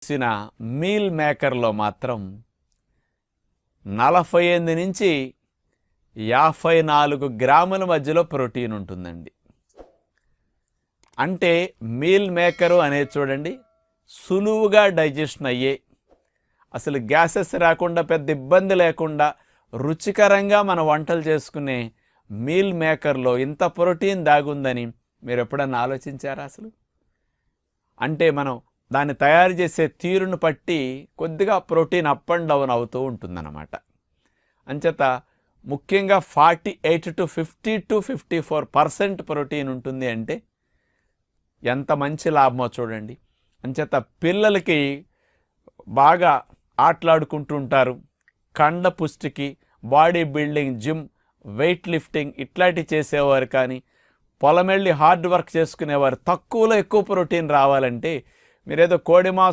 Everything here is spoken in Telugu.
చేసిన మీల్ మేకర్లో మాత్రం 48 నుంచి 54 గ్రాముల మధ్యలో ప్రోటీన్ ఉంటుందండి. అంటే మీల్ మేకరు అనేది చూడండి, సులువుగా డైజెషన్ అయ్యే, అసలు గ్యాసెస్ రాకుండా పెద్ద ఇబ్బంది లేకుండా రుచికరంగా మన వంటలు చేసుకునే మీల్ మేకర్లో ఇంత ప్రోటీన్ దాగుందని మీరు ఎప్పుడన్నా ఆలోచించారా అసలు? అంటే మనం దాన్ని తయారు చేసే తీరును బట్టి కొద్దిగా ప్రోటీన్ అప్ అండ్ డౌన్ అవుతూ ఉంటుందన్నమాట. అంచేత ముఖ్యంగా 48 to 50 to 54% ప్రోటీన్ ఉంటుంది అంటే ఎంత మంచి లాభమో చూడండి. అంచేత పిల్లలకి బాగా ఆటలాడుకుంటూ ఉంటారు, కండ పుష్టికి, body building, gym, weight lifting ఇట్లాంటివి చేసేవారు, కానీ పొలం వెళ్ళి హార్డ్ వర్క్ చేసుకునేవారు తక్కువలో ఎక్కువ ప్రోటీన్ రావాలంటే మీరేదో కోడి మాంసం